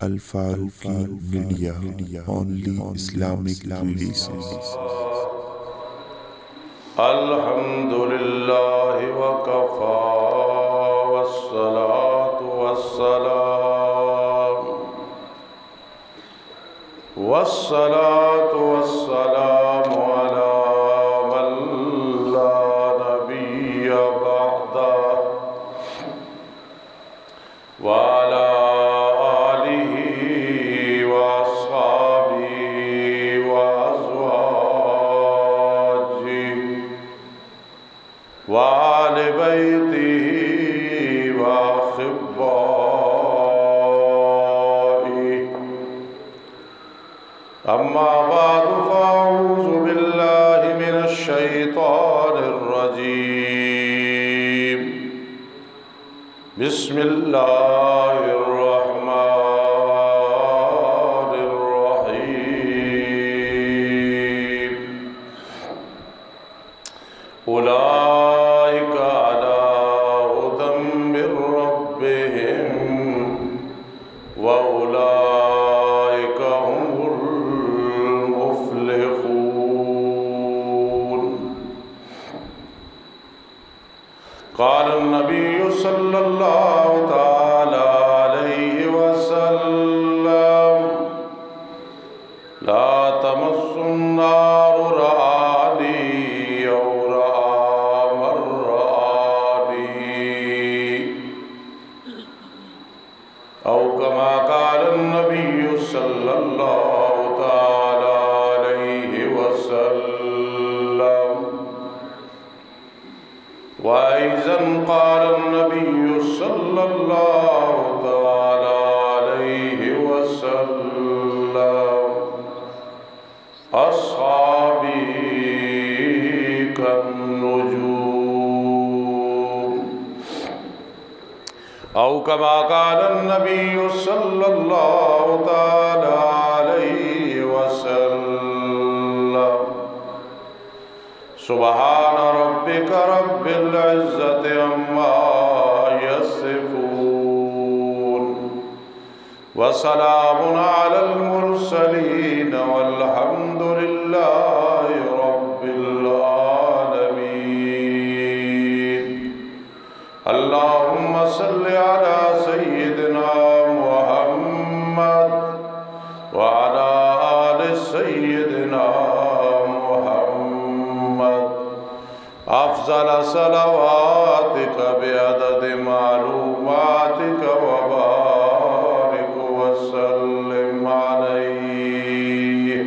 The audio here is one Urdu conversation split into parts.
Al-Faruqi media, only Islamic releases. الحمدللہ وکفی والصلاة والسلام علی من لا نبی بعدہ وعلی آلہ واصحابہ وازواجہ وآل بیتہ وأحبائہ، اما بعد فاعوذ باللہ من الشیطان الرجیم، بسم اللہ الرحمن الرحیم۔ اولئک علی ھدی من ربہم واولئک هم المفلحون۔ قال النبی صلی اللہ تعالی علیہ وسلم، لا تمس النار رآنی او رآ من رآنی، او کما قال النبی صلی اللہ تعالی علیہ وسلم۔ وأيضا قال النبي صلى الله تعالى عليه وسلم، أصحابي كالنجوم، أو كما قال النبي صلى الله تعالى عليه وسلم۔ سبحان ربك رب العزة عما يصفون، وسلام على المرسلين والحمد لله رب العالمين۔ اللهم صل على سيدنا محمد وعلى آل سيدنا افضل صلواتک بعدد معلوماتک وبارک وسلم علیہ۔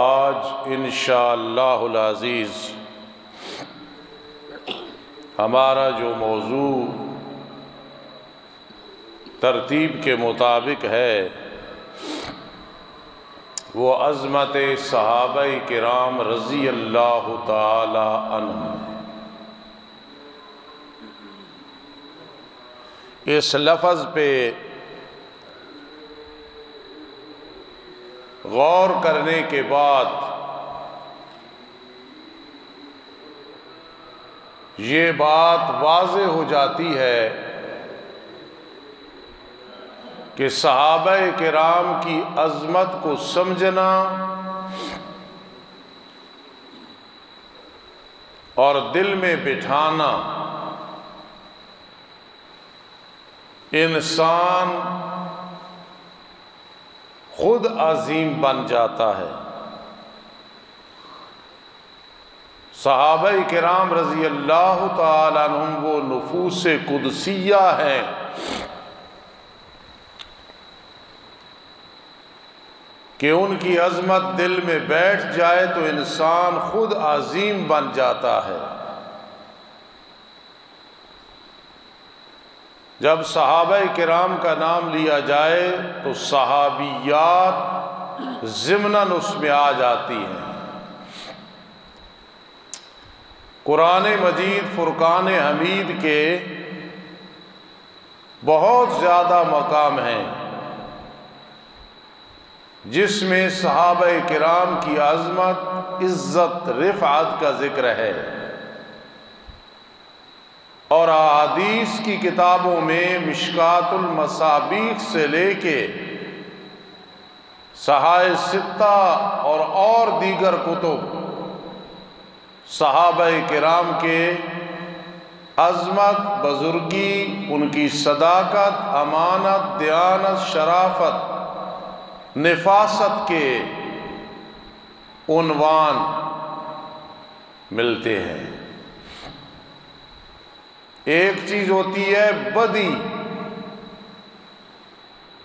آج انشاءاللہ العزیز ہمارا جو موضوع ترتیب کے مطابق ہے وہ عظمت صحابہ کرام رضی اللہ تعالی عنہ۔ اس لفظ پہ غور کرنے کے بعد یہ بات واضح ہو جاتی ہے کہ صحابہ کرام کی عظمت کو سمجھنا اور دل میں بٹھانا انسان خود عظیم بن جاتا ہے۔ صحابہ کرام رضی اللہ تعالیٰ عنہم وہ نفوس قدسیہ ہیں کہ ان کی عظمت دل میں بیٹھ جائے تو انسان خود عظیم بن جاتا ہے۔ جب صحابہ کرام کا نام لیا جائے تو صحابیات ضمناً اس میں آ جاتی ہیں۔ قرآن مجید فرقان حمید کے بہت زیادہ مقام ہیں جس میں صحابہ کرام کی عظمت عزت رفعت کا ذکر ہے، اور احادیث کی کتابوں میں مشکات المصابیح سے لے کے صحائف ستہ اور دیگر کتب صحابہ کرام کے عظمت، بزرگی، ان کی صداقت، امانت، دیانت، شرافت، نفاست کے عنوان ملتے ہیں۔ ایک چیز ہوتی ہے بدی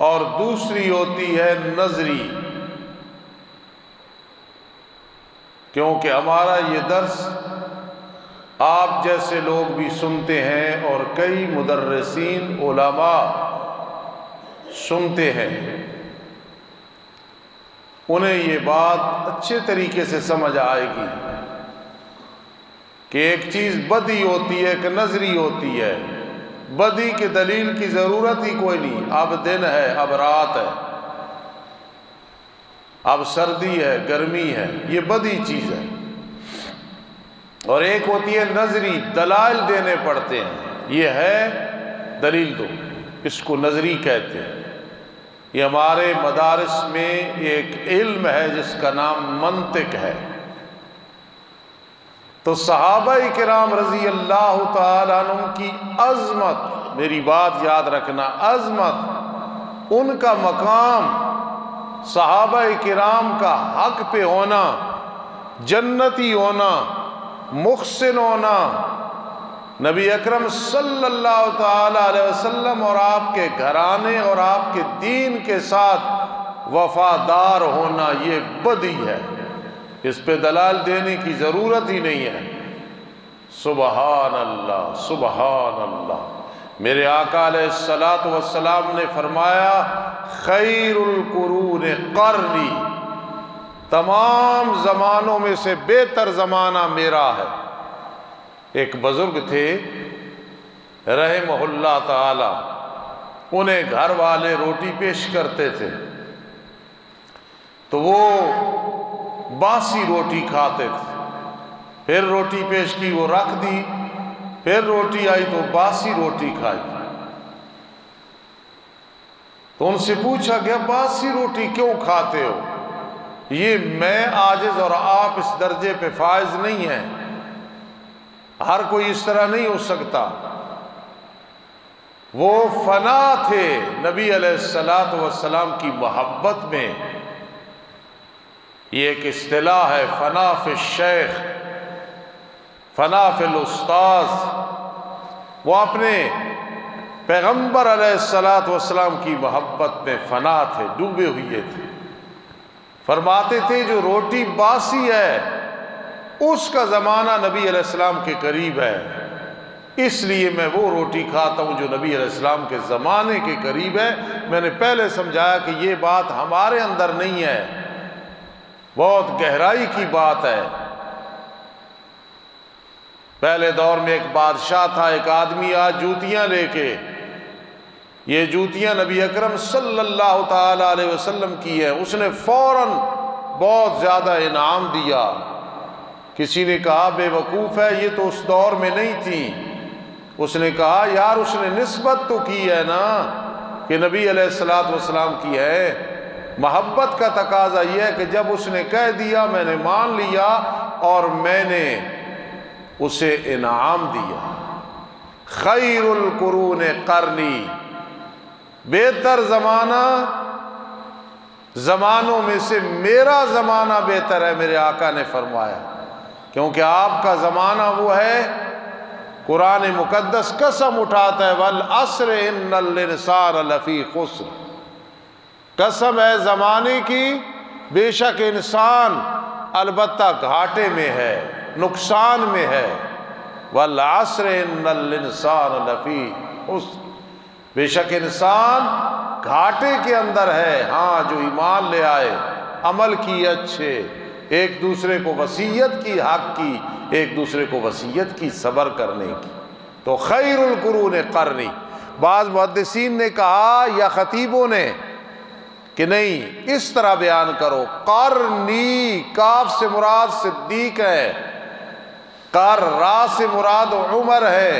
اور دوسری ہوتی ہے نظری، کیونکہ ہمارا یہ درس آپ جیسے لوگ بھی سنتے ہیں اور کئی مدرسین علماء سنتے ہیں، انہیں یہ بات اچھے طریقے سے سمجھ آئے گی کہ ایک چیز بدی ہوتی ہے، ایک نظری ہوتی ہے۔ بدی کی دلیل کی ضرورت ہی کوئی نہیں، اب دن ہے، اب رات ہے، اب سردی ہے، گرمی ہے، یہ بدی چیز ہے۔ اور ایک ہوتی ہے نظری، دلائل دینے پڑتے ہیں، یہ ہے دلیل دو، اس کو نظری کہتے ہیں۔ یہ ہمارے مدارس میں ایک علم ہے جس کا نام منطق ہے۔ تو صحابہ کرام رضی اللہ تعالیٰ عنہ کی عظمت، میری بات یاد رکھنا، عظمت، ان کا مقام، صحابہ کرام کا حق پہ ہونا، جنتی ہونا، محسن ہونا، نبی اکرم صلی اللہ تعالیٰ علیہ وسلم اور آپ کے گھرانے اور آپ کے دین کے ساتھ وفادار ہونا، یہ بدی ہے، اس پہ دلال دینے کی ضرورت ہی نہیں ہے۔ سبحان اللہ، سبحان اللہ۔ میرے آقا علیہ الصلوۃ والسلام نے فرمایا خیر القرون قرنی، تمام زمانوں میں سے بہتر زمانہ میرا ہے۔ ایک بزرگ تھے رحمہ اللہ تعالی، انہیں گھر والے روٹی پیش کرتے تھے تو وہ باسی روٹی کھاتے تھے، پھر روٹی پیش کی وہ رکھ دی، پھر روٹی آئی تو باسی روٹی کھائی۔ تو ان سے پوچھا گیا باسی روٹی کیوں کھاتے ہو؟ یہ میں عاجز اور آپ اس درجے پہ فائز نہیں ہیں، ہر کوئی اس طرح نہیں ہو سکتا۔ وہ فنا تھے نبی علیہ الصلوۃ والسلام کی محبت میں۔ یہ ایک اصطلاح ہے، فنا فی الشیخ، فنا فی الاستاذ۔ وہ اپنے پیغمبر علیہ الصلوۃ والسلام کی محبت میں فنا تھے، ڈوبے ہوئے تھے۔ فرماتے تھے جو روٹی باسی ہے اس کا زمانہ نبی علیہ السلام کے قریب ہے، اس لیے میں وہ روٹی کھاتا ہوں جو نبی علیہ السلام کے زمانے کے قریب ہے۔ میں نے پہلے سمجھایا کہ یہ بات ہمارے اندر نہیں ہے، بہت گہرائی کی بات ہے۔ پہلے دور میں ایک بادشاہ تھا، ایک آدمی آج جوتیاں لے کے، یہ جوتیاں نبی اکرم صلی اللہ تعالی علیہ وسلم کی ہیں، اس نے فوراً بہت زیادہ انعام دیا۔ کسی نے کہا بے وقوف ہے، یہ تو اس دور میں نہیں تھی۔ اس نے کہا یار اس نے نسبت تو کی ہے نا کہ نبی علیہ الصلوۃ والسلام کی ہے۔ محبت کا تقاضا یہ ہے کہ جب اس نے کہہ دیا میں نے مان لیا اور میں نے اسے انعام دیا۔ خیر القرون قرنی، بہتر زمانہ زمانوں میں سے میرا زمانہ بہتر ہے، میرے آقا نے فرمایا، کیونکہ آپ کا زمانہ وہ ہے، قرآن مقدس قسم اٹھاتا ہے والعصر ان الانسان لفی خسر، قسم ہے زمانے کی، بے شک انسان البتہ گھاٹے میں ہے، نقصان میں ہے۔ والعصر ان الانسان لفی خسر، بے شک انسان گھاٹے کے اندر ہے۔ ہاں جو ایمان لے آئے، عمل کی اچھے، ایک دوسرے کو وصیت کی، حق کی، ایک دوسرے کو وصیت کی، صبر کرنے کی۔ تو خیر القرون قرنی۔ بعض محدثین نے کہا یا خطیبوں نے کہ نہیں اس طرح بیان کرو، قرنی، کاف سے مراد صدیق ہے، را سے مراد عمر ہے،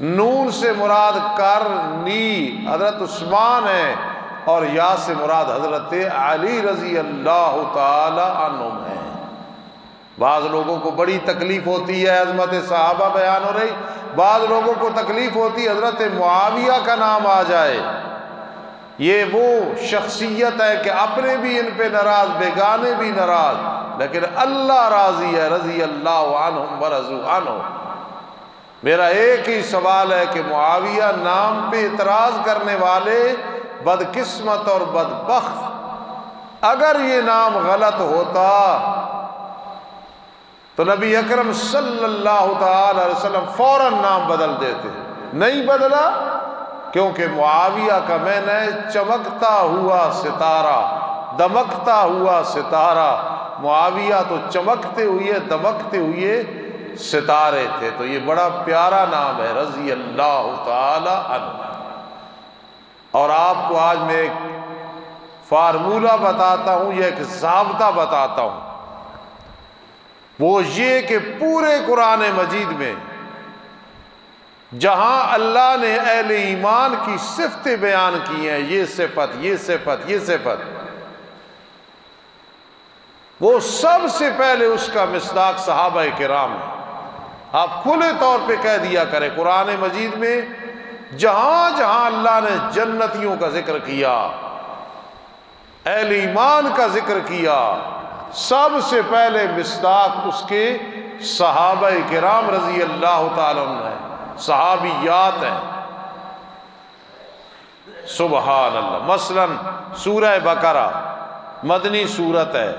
نون سے مراد کرنی حضرت عثمان ہے، اور یا سے مراد حضرت علی رضی اللہ تعالی عنہم ہے۔ بعض لوگوں کو بڑی تکلیف ہوتی ہے عظمت صحابہ بیان ہو رہی، بعض لوگوں کو تکلیف ہوتی ہے حضرت معاویہ کا نام آ جائے۔ یہ وہ شخصیت ہے کہ اپنے بھی ان پہ ناراض، بیگانے بھی ناراض، لیکن اللہ راضی ہے، رضی اللہ عنہم ورضوا عنہ۔ میرا ایک ہی سوال ہے کہ معاویہ نام پہ اعتراض کرنے والے بدقسمت اور بدبخت، اگر یہ نام غلط ہوتا تو نبی اکرم صلی اللہ تعالی علیہ وسلم فوراً نام بدل دیتے، نہیں بدلا، کیونکہ معاویہ کا معنی ہے چمکتا ہوا ستارہ، دمکتا ہوا ستارہ۔ معاویہ تو چمکتے ہوئے دمکتے ہوئے ستارے تھے، تو یہ بڑا پیارا نام ہے، رضی اللہ تعالی عنہ۔ اور آپ کو آج میں ایک فارمولہ بتاتا ہوں، یہ ایک ضابطہ بتاتا ہوں، وہ یہ کہ پورے قرآن مجید میں جہاں اللہ نے اہل ایمان کی صفتیں بیان کی ہیں، یہ صفت، یہ صفت، یہ صفت، وہ سب سے پہلے اس کا مصداق صحابہ کرام ہے۔ آپ کھلے طور پہ کہہ دیا کریں، قرآن مجید میں جہاں جہاں اللہ نے جنتیوں کا ذکر کیا، اہل ایمان کا ذکر کیا، سب سے پہلے مصداق اس کے صحابہ کرام رضی اللہ تعالیٰ عنہ ہیں، صحابیات ہیں۔ سبحان اللہ۔ مثلا سورہ بقرہ مدنی سورت ہے،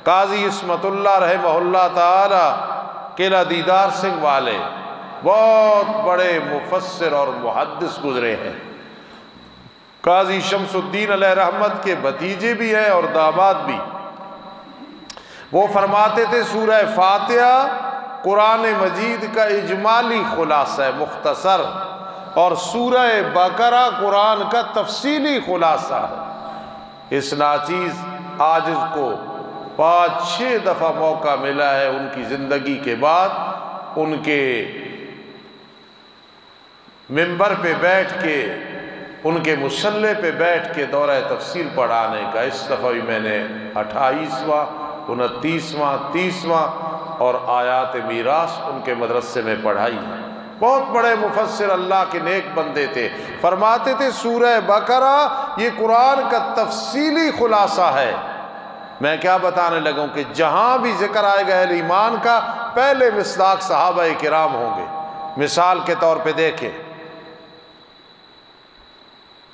قاضی عصمت اللہ رحمہ اللہ تعالی قلعہ دیدار سنگھ والے بہت بڑے مفسر اور محدث گزرے ہیں، قاضی شمس الدین علیہ رحمت کے بھتیجے بھی ہیں اور داماد بھی۔ وہ فرماتے تھے سورہ فاتحہ قرآن مجید کا اجمالی خلاصہ ہے، مختصر، اور سورہ بقرہ قرآن کا تفصیلی خلاصہ ہے۔ اس ناچیز عاجز کو 5-6 دفعہ موقع ملا ہے ان کی زندگی کے بعد ان کے منبر پہ بیٹھ کے، ان کے مصلی پہ بیٹھ کے دورہ تفسیر پڑھانے کا۔ اس دفعہ بھی میں نے 28واں 29واں 30واں اور آیات میراث ان کے مدرسے میں پڑھائی ہے۔ بہت بڑے مفسر اللہ کے نیک بندے تھے، فرماتے تھے سورہ بقرہ یہ قرآن کا تفصیلی خلاصہ ہے۔ میں کیا بتانے لگا ہوں کہ جہاں بھی ذکر آئے گا اہل ایمان کا، پہلے مصداق صحابہ کرام ہوں گے۔ مثال کے طور پہ دیکھیں،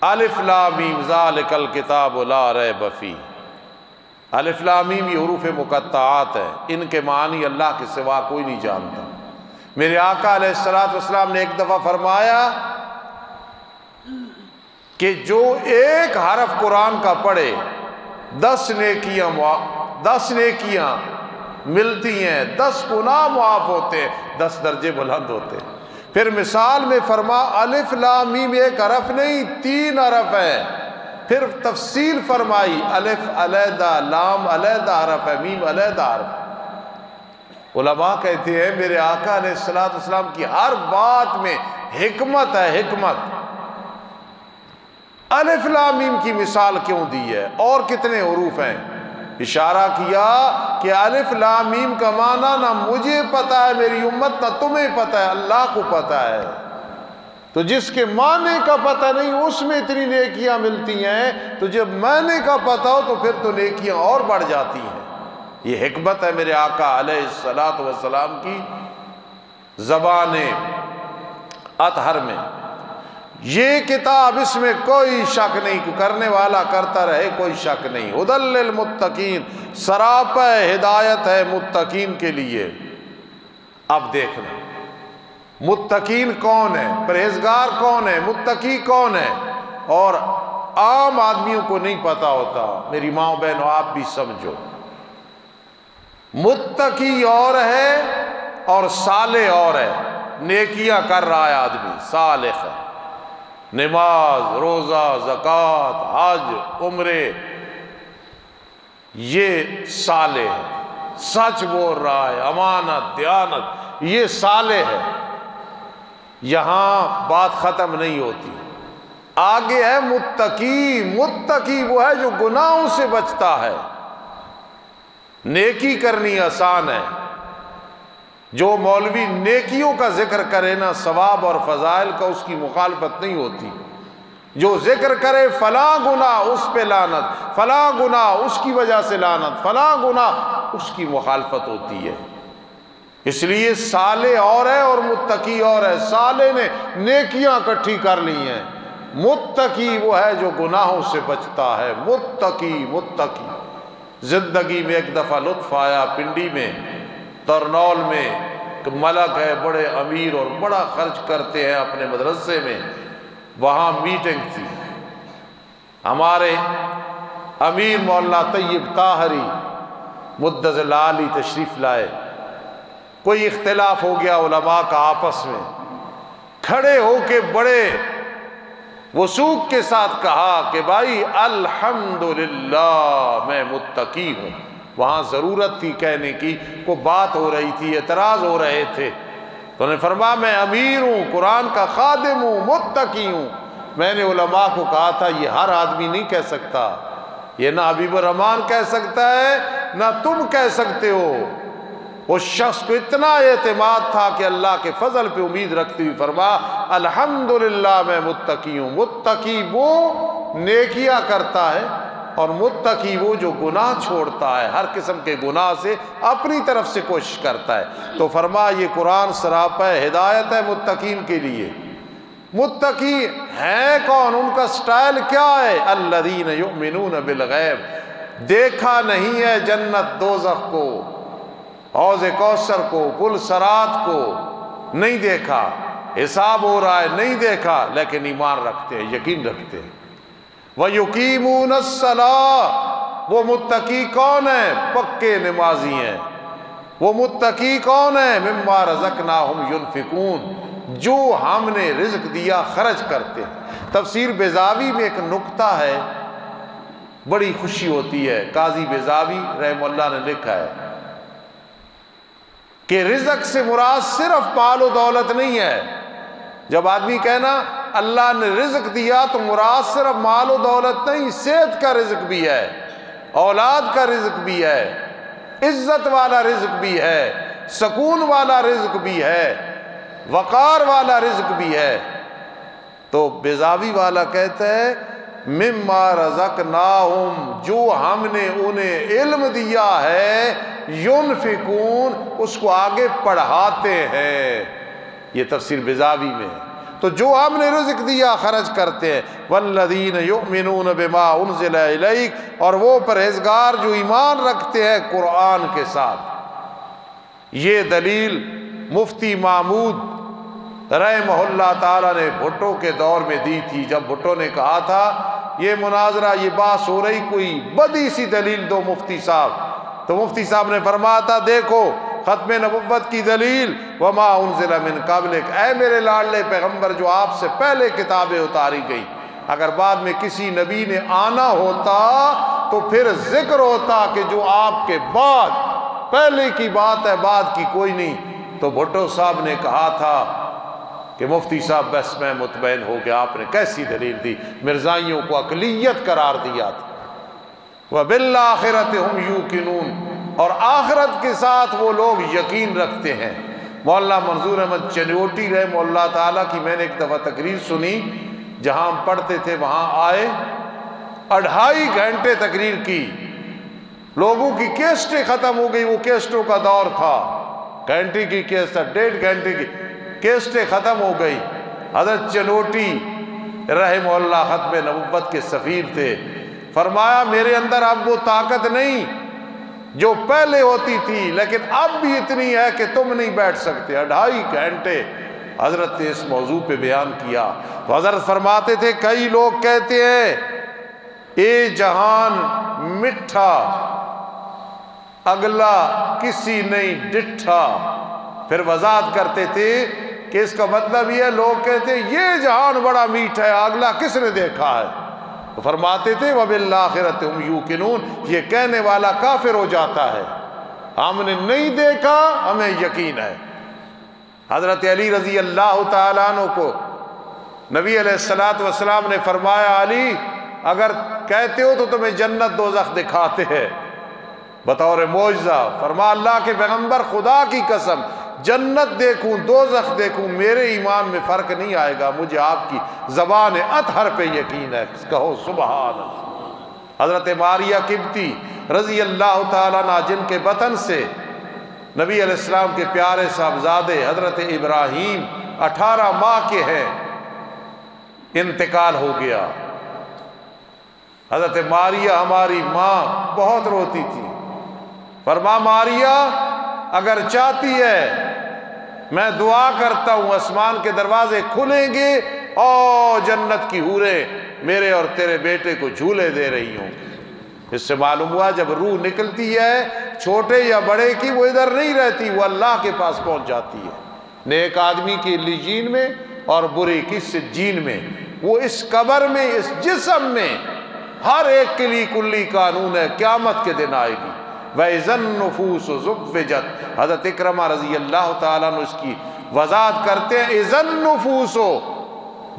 الف لام میم ذالک الکتاب لا ریب فیہ، الف لام میم یہ حروف مقطعات ہیں، ان کے معنی اللہ کے سوا کوئی نہیں جانتا۔ میرے آقا علیہ السلام نے ایک دفعہ فرمایا کہ جو ایک حرف قرآن کا پڑھے 10 نیکیاں ملتی ہیں، 10 گناہ معاف ہوتے ہیں، 10 درجے بلند ہوتے ہیں۔ پھر مثال میں فرما الف لام میم ایک حرف نہیں 3 حرف ہے۔ پھر تفصیل فرمائی الف علیحدہ، لام علیحدہ حرف ہے، میم علیحدہ حرف ہے۔ علماء کہتے ہیں میرے آقا علیہ السلام کی ہر بات میں حکمت ہے، حکمت۔ الف لام میم کی مثال کیوں دی ہے؟ اور کتنے حروف ہیں؟ اشارہ کیا کہ الف لام میم کا معنی نہ مجھے پتا ہے میری امت، نہ تمہیں پتا ہے، اللہ کو پتا ہے۔ تو جس کے معنی کا پتہ نہیں اس میں اتنی نیکیاں ملتی ہیں، تو جب معنی کا پتہ ہو تو پھر تو نیکیاں اور بڑھ جاتی ہیں۔ یہ حکمت ہے میرے آقا علیہ السلام کی زبان اطہر میں۔ یہ کتاب اس میں کوئی شک نہیں، کرنے والا کرتا رہے، کوئی شک نہیں۔ ھدی للمتقین، سراپا ہدایت ہے متقین کے لیے۔ اب دیکھنا متقین کون ہے، پرہیزگار کون ہے، متقی کون ہے، اور عام آدمیوں کو نہیں پتا ہوتا۔ میری ماں بہنوں آپ بھی سمجھو، متقی اور ہے اور صالح اور ہے۔ نیکیاں کر رہا ہے آدمی، صالح ہے، نماز، روزہ، زکوٰۃ، حج، عمرے، یہ صالح ہے، سچ بول رہا ہے، امانت، دیانت، یہ صالح ہے۔ یہاں بات ختم نہیں ہوتی، آگے ہے متقی۔ متقی وہ ہے جو گناہوں سے بچتا ہے۔ نیکی کرنی آسان ہے، جو مولوی نیکیوں کا ذکر کرے نا، ثواب اور فضائل کا، اس کی مخالفت نہیں ہوتی۔ جو ذکر کرے فلاں گناہ اس پہ لعنت، فلاں گناہ اس کی وجہ سے لعنت، فلاں گناہ، اس کی مخالفت ہوتی ہے۔ اس لیے صالح اور ہے اور متقی اور ہے۔ صالح نے نیکیاں اکٹھی کر لی ہیں، متقی وہ ہے جو گناہوں سے بچتا ہے۔ متقی زندگی میں ایک دفعہ لطف آیا، پنڈی میں ترنول میں کہ ملک ہے، بڑے امیر اور بڑا خرچ کرتے ہیں اپنے مدرسے میں، وہاں میٹنگ تھی۔ ہمارے امیر مولانا طیب طاہری مدظ العالی تشریف لائے۔ کوئی اختلاف ہو گیا علماء کا آپس میں، کھڑے ہو کے بڑے وثوق کے ساتھ کہا کہ بھائی الحمدللہ میں متقی ہوں۔ وہاں ضرورت تھی کہنے کی، کوئی بات ہو رہی تھی، اعتراض ہو رہے تھے، تو انہوں نے فرمایا میں امیر ہوں، قرآن کا خادم ہوں، متقی ہوں۔ میں نے علماء کو کہا تھا یہ ہر آدمی نہیں کہہ سکتا، یہ نہ حبیب الرحمان کہہ سکتا ہے نہ تم کہہ سکتے ہو۔ اس شخص کو اتنا اعتماد تھا کہ اللہ کے فضل پہ امید رکھتے ہوئے فرمایا الحمدللہ میں متقی ہوں۔ متقی وہ نیکیاں کرتا ہے، اور متقی وہ جو گناہ چھوڑتا ہے، ہر قسم کے گناہ سے اپنی طرف سے کوشش کرتا ہے۔ تو فرمایا یہ قرآن سراپا ہدایت ہے متقین کے لیے۔ متقی ہیں کون؟ ان کا سٹائل کیا ہے؟ الذین یؤمنون بالغیب، دیکھا نہیں ہے جنت دوزخ کو، حوض کوثر کو، پل صراط کو نہیں دیکھا، حساب ہو رہا ہے نہیں دیکھا، لیکن ایمان رکھتے ہیں، یقین رکھتے ہیں۔ وَيُقِيمُونَ الصَّلَاةَ، وہ متقی کون ہیں؟ پکے نمازی ہیں۔ وہ متقی کون ہیں؟ مِمَّا رَزَقْنَاهُمْ يُنْفِقُونَ، جو ہم نے رزق دیا خرچ کرتے ہیں۔ تفسیر بیضاوی میں ایک نکتہ ہے، بڑی خوشی ہوتی ہے، قاضی بیضاوی رحمہ اللہ نے لکھا ہے کہ رزق سے مراد صرف مال و دولت نہیں ہے۔ جب آدمی کہنا اللہ نے رزق دیا تو مراد صرف مال و دولت نہیں، صحت کا رزق بھی ہے، اولاد کا رزق بھی ہے، عزت والا رزق بھی ہے، سکون والا رزق بھی ہے، وقار والا رزق بھی ہے۔ تو بیضاوی والا کہتا ہے مما رزقناہم، جو ہم نے انہیں علم دیا ہے، ينفقون، اس کو آگے پڑھاتے ہیں۔ یہ تفسیر بیضاوی میں ہے۔ تو جو ہم نے رزق دیا خرچ کرتے ہیں۔ والذین یؤمنون بما انزل الیک، اور وہ پرہیزگار جو ایمان رکھتے ہیں قرآن کے ساتھ۔ یہ دلیل مفتی محمود رحمہ اللہ تعالیٰ نے بھٹو کے دور میں دی تھی، جب بھٹو نے کہا تھا یہ مناظرہ، یہ بات ہو رہی، کوئی بدی سی دلیل دو مفتی صاحب، تو مفتی صاحب نے فرمایا تھا دیکھو ختم نبوت کی دلیل وما انزل من قبلک، اے میرے لاڈلے پیغمبر جو آپ سے پہلے کتابیں اتاری گئی، اگر بعد میں کسی نبی نے آنا ہوتا تو پھر ذکر ہوتا کہ جو آپ کے بعد، پہلے کی بات ہے بعد کی کوئی نہیں۔ تو بھٹو صاحب نے کہا تھا کہ مفتی صاحب بس میں مطمئن ہو گیا، آپ نے کیسی دلیل دی، مرزائیوں کو اقلیت قرار دیا تھا۔ وَبِالْآخِرَةِ هُمْ يُوقِنُونَ، اور آخرت کے ساتھ وہ لوگ یقین رکھتے ہیں۔ مولانا منظور احمد چنوٹی رحمہ اللہ تعالیٰ کی میں نے ایک دفعہ تقریر سنی، جہاں ہم پڑھتے تھے وہاں آئے، 2.5 گھنٹے تقریر کی، لوگوں کی کیسٹیں ختم ہو گئی، وہ کیسٹوں کا دور تھا، گھنٹے کی کیسٹ، 1.5 گھنٹے کی کیسٹیں ختم ہو گئی۔ حضرت چنوٹی رحمہ اللہ ختم نبوت کے سفیر تھے، فرمایا میرے اندر اب وہ طاقت نہیں جو پہلے ہوتی تھی، لیکن اب بھی اتنی ہے کہ تم نہیں بیٹھ سکتے۔ 2.5 گھنٹے حضرت نے اس موضوع پہ بیان کیا۔ تو حضرت فرماتے تھے کئی لوگ کہتے ہیں اے جہان مٹھا اگلا کسی نہیں ڈٹھا، پھر وضاحت کرتے تھے کہ اس کا مطلب یہ ہے لوگ کہتے ہیں یہ جہان بڑا میٹھا ہے، اگلا کس نے دیکھا ہے؟ تو فرماتے تھے وَبِالْآخِرَةِ هُمْ يُوقِنُونَ، یہ کہنے والا کافر ہو جاتا ہے، ہم نے نہیں دیکھا ہمیں یقین ہے۔ حضرت علی رضی اللہ تعالیٰ عنہ کو نبی علیہ السلام نے فرمایا علی اگر کہتے ہو تو تمہیں جنت دوزخ دکھاتے ہیں بطور معجزہ۔ فرما اللہ کے پیغمبر خدا کی قسم جنت دیکھوں دوزخ دیکھوں میرے ایمان میں فرق نہیں آئے گا، مجھے آپ کی زبان اطہر پہ یقین ہے، کہو سبحان اللہ۔ حضرت ماریہ قبطی رضی اللہ تعالیٰ عنہ جن کے بطن سے نبی علیہ السلام کے پیارے صاحبزادے حضرت ابراہیم 18 ماہ کے ہیں، انتقال ہو گیا۔ حضرت ماریہ ہماری ماں بہت روتی تھی، فرما ماریہ اگر چاہتی ہے میں دعا کرتا ہوں آسمان کے دروازے کھلیں گے اور جنت کی حوریں میرے اور تیرے بیٹے کو جھولے دے رہی ہوں۔ اس سے معلوم ہوا جب روح نکلتی ہے چھوٹے یا بڑے کی وہ ادھر نہیں رہتی، وہ اللہ کے پاس پہنچ جاتی ہے، نیک آدمی کی علیین میں اور برے کی سجین میں۔ وہ اس قبر میں اس جسم میں ہر ایک کے لیے کلی قانون ہے، قیامت کے دن آئے گی۔ وَإِذَا النُّفُوسُ زُوِّجَتْ، حضرت اکرمہ رضی اللہ تعالیٰ عنہ اس کی وضاحت کرتے ہیں اِذَا النُّفُوسُ،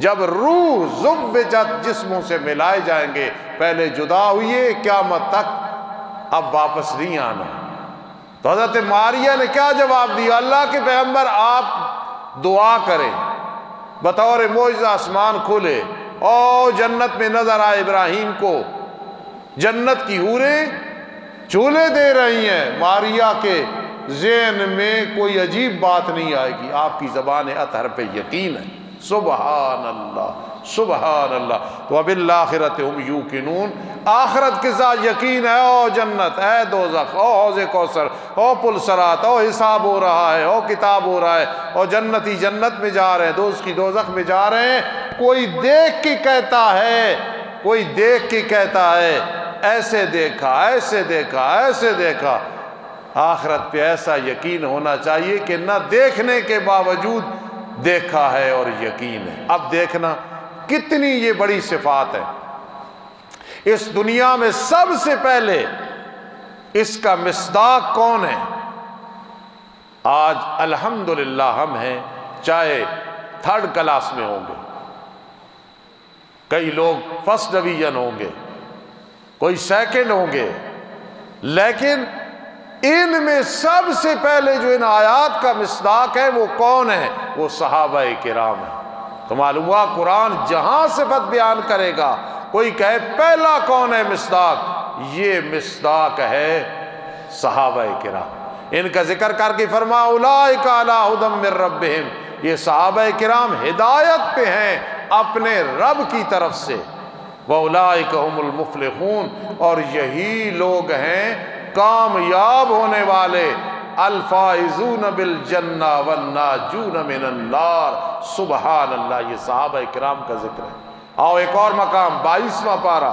جب روح زُوِّجَتْ جسموں سے ملائے جائیں گے، پہلے جدا ہوئے قیامت تک اب واپس نہیں آنا۔ تو حضرت ماریہ نے کیا جواب دیا؟ اللہ کے پیغمبر آپ دعا کریں بطور معجزہ آسمان کھلے اور جنت میں نظر آئے ابراہیم کو جنت کی حوریں چولے دے رہی ہیں۔ ماریہ کے ذہن میں کوئی عجیب بات نہیں آئے گی، آپ کی زبان اطہر پہ یقین ہے۔ سبحان اللہ سبحان اللہ۔ تو وَبِالْآخِرَةِ هُمْ يُوقِنُونَ، آخرت کے ساتھ یقین ہے، او جنت، اے دوزخ، او حوض کوثر، او پل صراط، او حساب ہو رہا ہے، او کتاب ہو رہا ہے، او جنتی جنت میں جا رہے ہیں، دوست کی دوزخ میں جا رہے ہیں۔ کوئی دیکھ کے کہتا ہے، کوئی دیکھ کے کہتا ہے ایسے دیکھا ایسے دیکھا ایسے دیکھا۔ آخرت پہ ایسا یقین ہونا چاہیے کہ نہ دیکھنے کے باوجود دیکھا ہے اور یقین ہے۔ اب دیکھنا کتنی یہ بڑی صفات ہے۔ اس دنیا میں سب سے پہلے اس کا مصداق کون ہے؟ آج الحمدللہ ہم ہیں، چاہے 3rd کلاس میں ہوں گے، کئی لوگ 1st ڈویژن ہوں گے، کوئی 2nd ہوں گے، لیکن ان میں سب سے پہلے جو ان آیات کا مصداق ہے وہ کون ہے؟ وہ صحابہ کرام ہیں۔ تو معلوم ہوا قرآن جہاں صفت بیان کرے گا کوئی کہے پہلا کون ہے مصداق، یہ مصداق ہے صحابہ کرام۔ ان کا ذکر کر کے فرما اولئک علی ھدی من ربہم، یہ صحابہ کرام ہدایت پہ ہیں اپنے رب کی طرف سے۔ وَأُولَئِكَ هُمُ الْمُفْلِحُونَ، اور یہی لوگ ہیں کامیاب ہونے والے، الفائزون بالجنہ والناجون من النار۔ سبحان اللہ، یہ صحابہ کرام کا ذکر ہے۔ آؤ ایک اور مقام 22واں پارہ،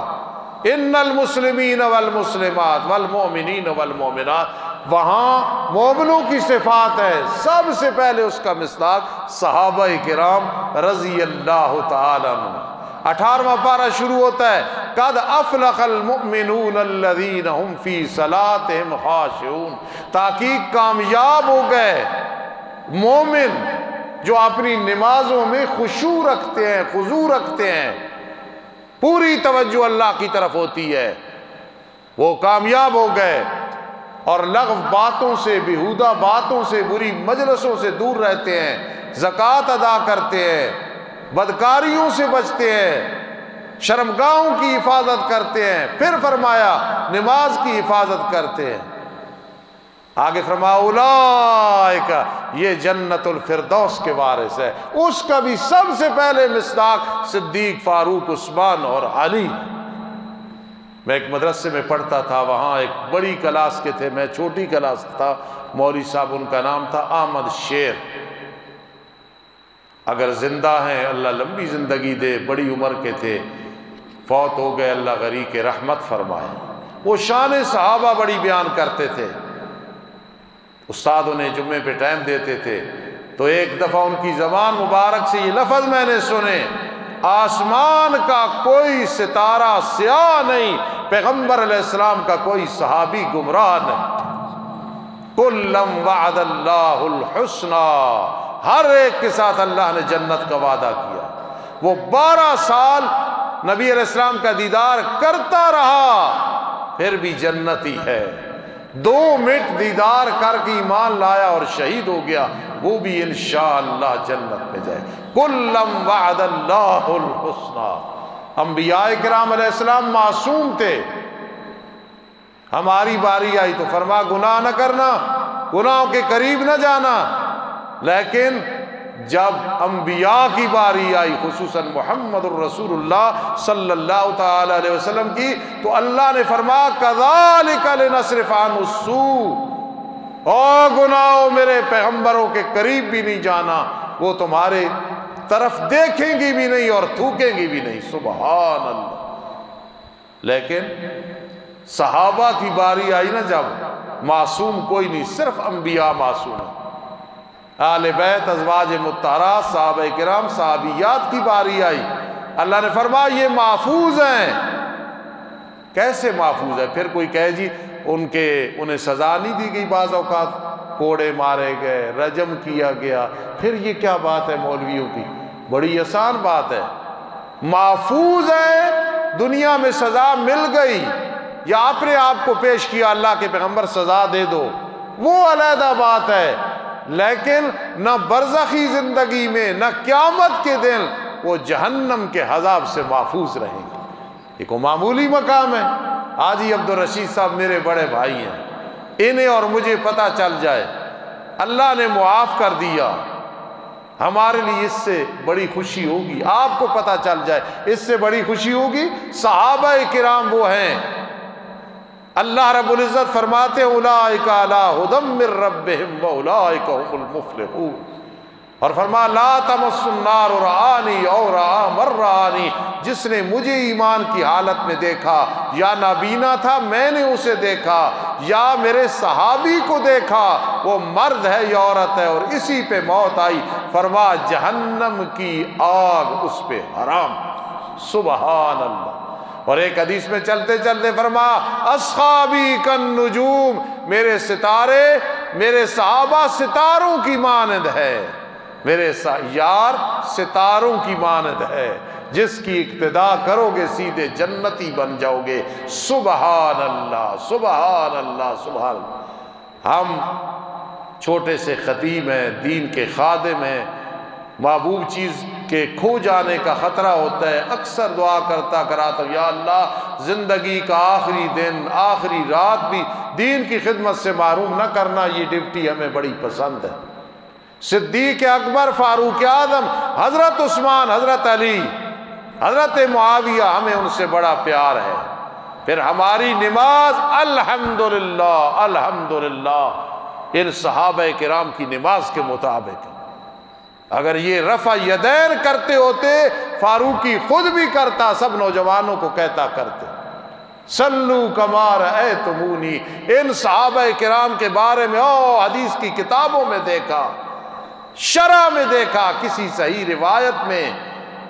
ان المسلمین والمسلمات والمؤمنین والمؤمنات، وہاں مومنوں کی صفات ہے، سب سے پہلے اس کا مصداق صحابہ کرام رضی اللہ تعالی عنہ۔ 18واں پارہ شروع ہوتا ہے قد افلح المؤمنون الذین هم فی صلاتهم خاشعون، تحقیق کامیاب ہو گئے مومن جو اپنی نمازوں میں خشوع رکھتے ہیں، خضوع رکھتے ہیں، پوری توجہ اللہ کی طرف ہوتی ہے، وہ کامیاب ہو گئے، اور لغو باتوں سے، بیہودہ باتوں سے، بری مجلسوں سے دور رہتے ہیں، زکوٰۃ ادا کرتے ہیں، بدکاریوں سے بچتے ہیں، شرمگاہوں کی حفاظت کرتے ہیں، پھر فرمایا نماز کی حفاظت کرتے ہیں۔ آگے فرمایا اولئک، یہ جنت الفردوس کے وارث ہے۔ اس کا بھی سب سے پہلے مصداق صدیق، فاروق، عثمان اور علی۔ میں ایک مدرسے میں پڑھتا تھا، وہاں ایک بڑی کلاس کے تھے، میں چھوٹی کلاس تھا، مولوی صاحب ان کا نام تھا احمد شیر، اگر زندہ ہیں اللہ لمبی زندگی دے، بڑی عمر کے تھے، فوت ہو گئے، اللہ غریق رحمت فرمائے۔ وہ شان صحابہ بڑی بیان کرتے تھے، استاد انہیں جمعے پہ ٹائم دیتے تھے، تو ایک دفعہ ان کی زبان مبارک سے یہ لفظ میں نے سنے، آسمان کا کوئی ستارہ سیاہ نہیں، پیغمبر علیہ السلام کا کوئی صحابی گمراہ نہیں۔ کلم وعد اللہ الحسنی، ہر ایک کے ساتھ اللہ نے جنت کا وعدہ کیا۔ وہ 12 سال نبی علیہ السلام کا دیدار کرتا رہا، پھر بھی جنتی ہے۔ 2 منٹ دیدار کر کے ایمان لایا اور شہید ہو گیا، وہ بھی انشاءاللہ جنت میں جائے۔ کلم وعد اللہ الحسنی۔ انبیاء کرام علیہ السلام معصوم تھے، ہماری باری آئی تو فرما گناہ نہ کرنا، گناہوں کے قریب نہ جانا، لیکن جب انبیاء کی باری آئی، خصوصاً محمد الرسول اللہ صلی اللہ تعالی علیہ وسلم کی، تو اللہ نے فرمایا کذالک لنصرف عنہ السوء، اور گناہوں میرے پیغمبروں کے قریب بھی نہیں جانا، وہ تمہارے طرف دیکھیں گی بھی نہیں اور تھوکیں گی بھی نہیں۔ سبحان اللہ۔ لیکن صحابہ کی باری آئی نا، جب معصوم کوئی نہیں، صرف انبیاء معصوم ہیں۔ اہل بیت، ازواج مطہرات، صحابہ کرام، صحابیات کی باری آئی، اللہ نے فرمایا یہ محفوظ ہیں۔ کیسے محفوظ ہے؟ پھر کوئی کہے جی انہیں سزا نہیں دی گئی، بعض اوقات کوڑے مارے گئے، رجم کیا گیا، پھر یہ کیا بات ہے مولویوں کی؟ بڑی آسان بات ہے، محفوظ ہے، دنیا میں سزا مل گئی یا اپنے آپ کو پیش کیا اللہ کے پیغمبر سزا دے دو، وہ علیحدہ بات ہے، لیکن نہ برزخی زندگی میں نہ قیامت کے دن وہ جہنم کے عذاب سے محفوظ رہیں گے۔ یہ کوئی معمولی مقام ہے؟ حاجی عبدالرشید صاحب میرے بڑے بھائی ہیں، انہیں اور مجھے پتہ چل جائے اللہ نے معاف کر دیا، ہمارے لیے اس سے بڑی خوشی ہوگی۔ آپ کو پتہ چل جائے اس سے بڑی خوشی ہوگی۔ صحابہ کرام وہ ہیں، اللہ رب العزت فرماتے ہیں اولئک علی ھدی من ربہم واولئک ھم المفلحون، اور فرمایا لا تمس النار رآنی او رآ من رآنی، جس نے مجھے ایمان کی حالت میں دیکھا، یا نابینا تھا میں نے اسے دیکھا، یا میرے صحابی کو دیکھا، وہ مرد ہے یا عورت ہے اور اسی پہ موت آئی، فرمایا جہنم کی آگ اس پہ حرام۔ سبحان اللہ۔ اور ایک حدیث میں چلتے چلتے فرمایا اصحابی کالنجوم، میرے ستارے، میرے صحابہ ستاروں کی مانند ہے، میرے یار ستاروں کی مانند ہے، جس کی اقتداء کرو گے سیدھے جنتی بن جاؤ گے۔ سبحان اللہ، سبحان اللہ، سبحان اللہ۔ ہم چھوٹے سے خطیب ہیں، دین کے خادم ہیں، محبوب چیز کے کھو جانے کا خطرہ ہوتا ہے، اکثر دعا کراتا ہوں یا اللہ زندگی کا آخری دن، آخری رات بھی دین کی خدمت سے محروم نہ کرنا، یہ ڈیوٹی ہمیں بڑی پسند ہے۔ صدیق اکبر، فاروق اعظم، حضرت عثمان، حضرت علی، حضرت معاویہ، ہمیں ان سے بڑا پیار ہے۔ پھر ہماری نماز الحمدللہ الحمدللہ ان صحابہ کرام کی نماز کے مطابق ہے۔ اگر یہ رفع یدین کرتے ہوتے، فاروقی خود بھی کرتا، سب نوجوانوں کو کہتا کرتے صلو کما رأیتمونی۔ ان صحابہ کرام کے بارے میں حدیث کی کتابوں میں دیکھا، شرح میں دیکھا، کسی صحیح روایت میں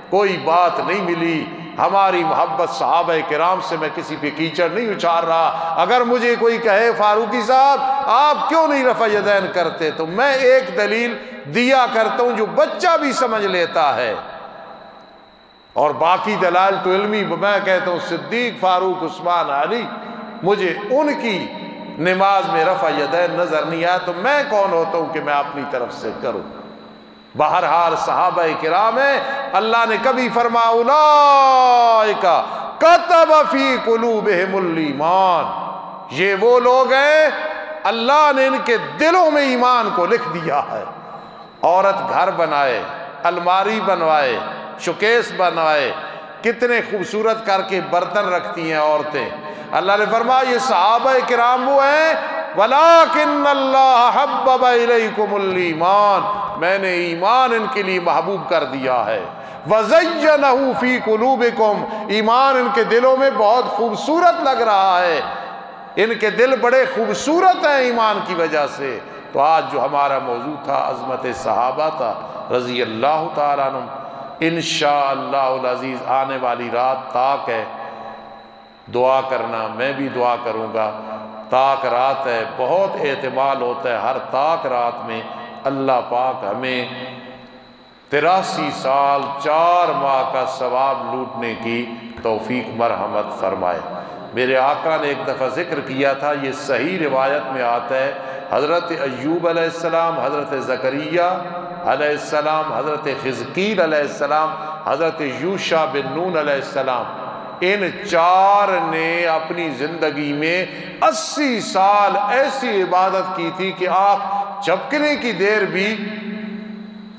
کوئی بات نہیں ملی۔ ہماری محبت صحابہ کرام سے، میں کسی پہ کیچڑ نہیں اچھال رہا۔ اگر مجھے کوئی کہے فاروقی صاحب آپ کیوں نہیں رفع یدین کرتے، تو میں ایک دلیل دیا کرتا ہوں جو بچہ بھی سمجھ لیتا ہے، اور باقی دلائل تو علمی میں کہتا ہوں صدیق، فاروق، عثمان، علی، مجھے ان کی نماز میں رفع یدین نظر نہیں آیا، تو میں کون ہوتا ہوں کہ میں اپنی طرف سے کروں؟ بہرحال صحابہ کرام ہیں، اللہ نے کبھی فرمایا اولئک کتب فی قلوبہم الایمان، یہ وہ لوگ ہیں اللہ نے ان کے دلوں میں ایمان کو لکھ دیا ہے۔ عورت گھر بنائے، الماری بنوائے، شوکیس بنوائے، کتنے خوبصورت کر کے برتن رکھتی ہیں عورتیں، اللہ نے فرمایا یہ صحابہ کرام وہ ہیں وَلَٰكِنَّ اللَّهَ حَبَّبَ إِلَيْكُمُ الْإِيمَانَ، میں نے ایمان ان کے لیے محبوب کر دیا ہے، وَزَيَّنَهُ فِي قُلُوبِكُمْ، ایمان ان کے دلوں میں بہت خوبصورت لگ رہا ہے، ان کے دل بڑے خوبصورت ہیں ایمان کی وجہ سے، تو آج جو ہمارا موضوع تھا عظمت صحابہ تھا رضی اللہ تعالیٰ عنہ، انشاءاللہ العزیز آنے والی رات تاک ہے، دعا کرنا، میں بھی دعا کروں گا، تاک رات ہے، بہت احتمال ہوتا ہے ہر تاک رات میں اللہ پاک ہمیں 83 سال 4 ماہ کا ثواب لوٹنے کی توفیق مرحمت فرمائے۔ میرے آقا نے ایک دفعہ ذکر کیا تھا، یہ صحیح روایت میں آتا ہے، حضرت ایوب علیہ السلام، حضرت زکریا علیہ السلام، حضرت حزقیل علیہ السلام، حضرت یوشع بن نون علیہ السلام، ان 4 نے اپنی زندگی میں 80 سال ایسی عبادت کی تھی کہ آنکھ جھپکنے کی دیر بھی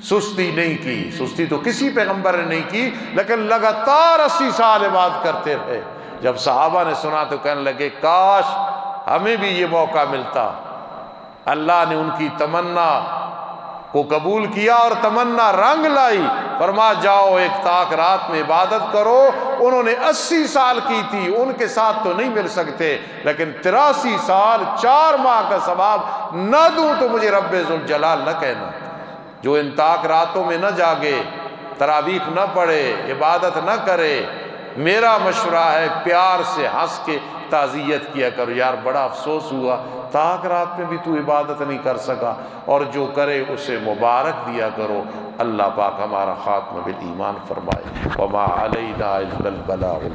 سستی نہیں کی۔ سستی تو کسی پیغمبر نے نہیں کی، لیکن لگاتار 80 سال عبادت کرتے رہے۔ جب صحابہ نے سنا تو کہنے لگے کاش ہمیں بھی یہ موقع ملتا۔ اللہ نے ان کی تمنا کو قبول کیا اور تمنا رنگ لائی، فرما جاؤ ایک تاک رات میں عبادت کرو۔ انہوں نے 80 سال کی تھی، ان کے ساتھ تو نہیں مل سکتے، لیکن 83 سال 4 ماہ کا ثواب نہ دوں تو مجھے رب ذوالجلال نہ کہنا۔ جو ان تاک راتوں میں نہ جاگے، تراویح نہ پڑھے، عبادت نہ کرے، میرا مشورہ ہے پیار سے ہنس کے تعزیت کیا کرو، یار بڑا افسوس ہوا تاک رات میں بھی تو عبادت نہیں کر سکا، اور جو کرے اسے مبارک دیا کرو۔ اللہ پاک ہمارا خاتمہ بالایمان فرمائے۔ وما علینا الا البلاغ۔